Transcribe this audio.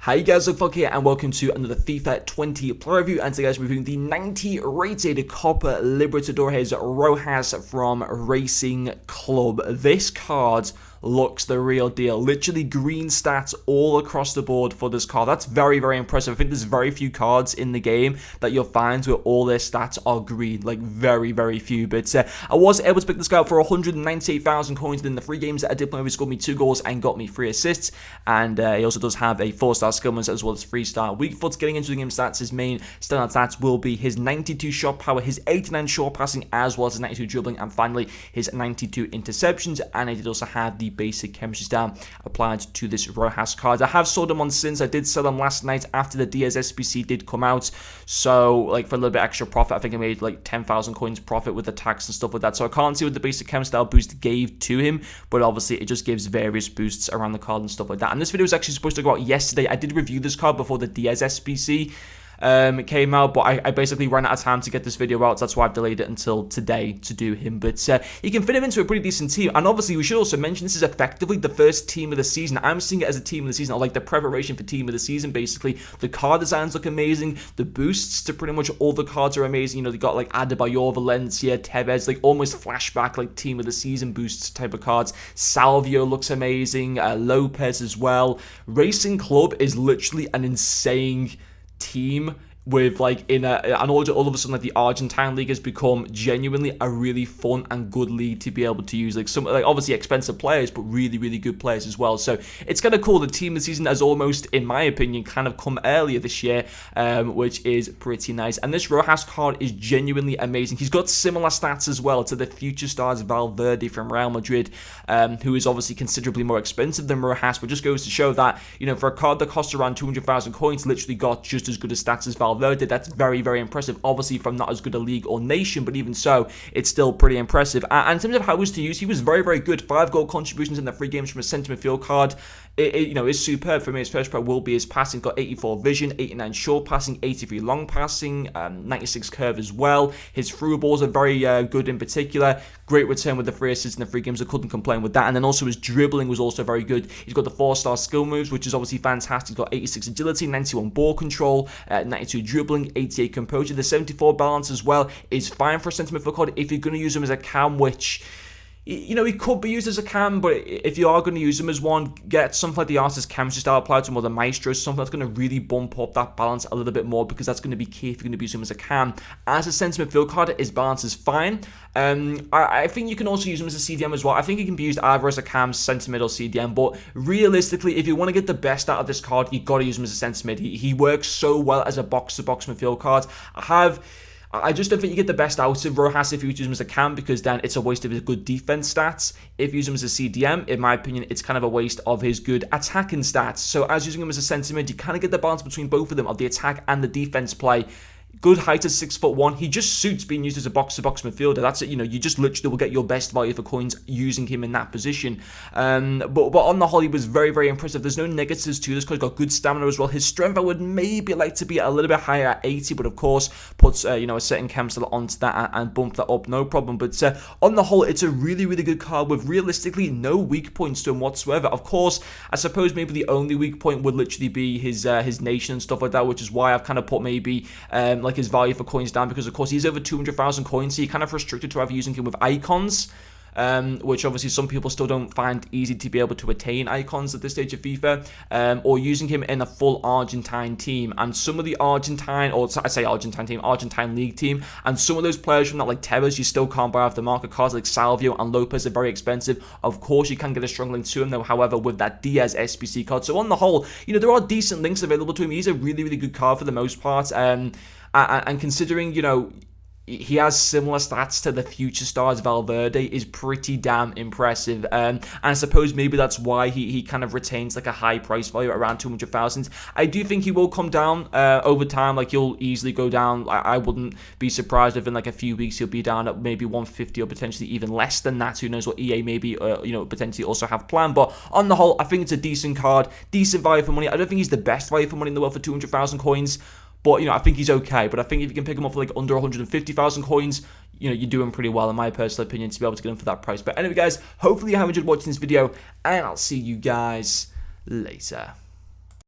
Hi guys, Luke here and welcome to another FIFA 20 player review, and today guys we're reviewing the 90 rated Copa Libertadores Rojas from Racing Club. This card looks the real deal. Literally green stats all across the board for this card. That's very, very impressive. I think there's very few cards in the game that you'll find where all their stats are green. Like very, very few. But I was able to pick this guy up for 198,000 coins in the 3 games that I did play. He scored me 2 goals and got me 3 assists. And he also does have a 4-star skill moves as well as 3-star weak foot. Getting into the game stats, his main standout stats will be his 92 shot power, his 89 short passing, as well as his 92 dribbling, and finally his 92 interceptions. And I did also have the basic chemistry down applied to this Rojas card. I have sold them on since. I did sell them last night after the Diaz SBC did come out, so like for a little bit extra profit. I think I made like 10,000 coins profit with the tax and stuff like that, so I can't see what the basic chem style boost gave to him, but obviously it just gives various boosts around the card and stuff like that. And this video was actually supposed to go out yesterday. I did review this card before the Diaz SBC it came out, but I basically ran out of time to get this video out, so that's why I've delayed it until today to do him. But you can fit him into a pretty decent team. And obviously we should also mention this is effectively the first team of the season. I'm seeing it as a team of the season, or like the preparation for team of the season. Basically the card designs look amazing, the boosts to pretty much all the cards are amazing. You know, they got like Adebayor, Valencia, Tevez, like almost flashback like team of the season boosts type of cards. Salvio looks amazing, Lopez as well. Racing Club is literally an insane team with like and all of a sudden like the Argentine league has become genuinely a really fun and good league to be able to use. Like some like obviously expensive players, but really, really good players as well. So it's kind of cool. The team of the season has almost, in my opinion, kind of come earlier this year, which is pretty nice. And this Rojas card is genuinely amazing. He's got similar stats as well to the future stars Valverde from Real Madrid, who is obviously considerably more expensive than Rojas, but just goes to show that, you know, for a card that costs around 200,000 coins, literally got just as good a stats as Valverde. That's very, very impressive. Obviously from not as good a league or nation, but even so, it's still pretty impressive. And in terms of how he was to use, he was very, very good. 5 goal contributions in the 3 games from a centre midfield card. You know, is superb. For me, his first pro will be his passing. Got 84 vision, 89 short passing, 83 long passing, 96 curve as well. His through balls are very good in particular. Great return with the 3 assists in the 3 games. I couldn't complain with that. And then also his dribbling was also very good. He's got the 4-star skill moves, which is obviously fantastic. He's got 86 agility, 91 ball control, 92 dribbling, 88 composure. The 74 balance as well is fine for a centre midfield card if you're going to use him as a cam, which, you know, he could be used as a cam, but if you are going to use him as one, get something like the artist chemistry style applied to him, or the maestro, something that's going to really bump up that balance a little bit more, because that's going to be key if you're going to be using him as a cam. As a centre midfield card, his balance is fine. I think you can also use him as a CDM as well. I think he can be used either as a cam, centre mid, or CDM, but realistically, if you want to get the best out of this card, you've got to use him as a centre mid. He works so well as a box-to-box midfield card. I just don't think you get the best out of Rojas if you use him as a cam, because then it's a waste of his good defense stats. If you use him as a CDM, in my opinion, it's kind of a waste of his good attacking stats. So as using him as a centre mid, you kind of get the balance between both of them, of the attack and the defense play. Good height at 6'1". He just suits being used as a box-to-box midfielder. That's it. You know, you just literally will get your best value for coins using him in that position. But on the whole, he was very, very impressive. There's no negatives to this because he's got good stamina as well. His strength I would maybe like to be a little bit higher at 80, but of course puts you know, a certain chem style onto that and bump that up, no problem. But on the whole, it's a really, really good card with realistically no weak points to him whatsoever. Of course, I suppose maybe the only weak point would literally be his nation and stuff like that, which is why I've kind of put maybe like his value for coins down, because of course he's over 200,000 coins, so you're kind of restricted to either using him with icons, which obviously some people still don't find easy to be able to attain icons at this stage of FIFA, or using him in a full Argentine team. And some of the Argentine league team, and some of those players from that, like Tevez, you still can't buy off the market. Cards like Salvio and Lopez are very expensive. Of course you can get a strong link to him though, however, with that Diaz SBC card. So on the whole, you know, there are decent links available to him. He's a really, really good card for the most part, and considering, you know, he has similar stats to the future stars Valverde, is pretty damn impressive. And I suppose maybe that's why he kind of retains like a high price value around 200,000. I do think he will come down over time. Like he'll easily go down. I wouldn't be surprised if in like a few weeks he'll be down at maybe 150 or potentially even less than that. Who knows what EA maybe you know, potentially also have planned. But on the whole, I think it's a decent card, decent value for money. I don't think he's the best value for money in the world for 200,000 coins. But, you know, I think he's okay. But I think if you can pick him up for like under 150,000 coins, you know, you're doing pretty well, in my personal opinion, to be able to get him for that price. But anyway, guys, hopefully you have enjoyed watching this video, and I'll see you guys later.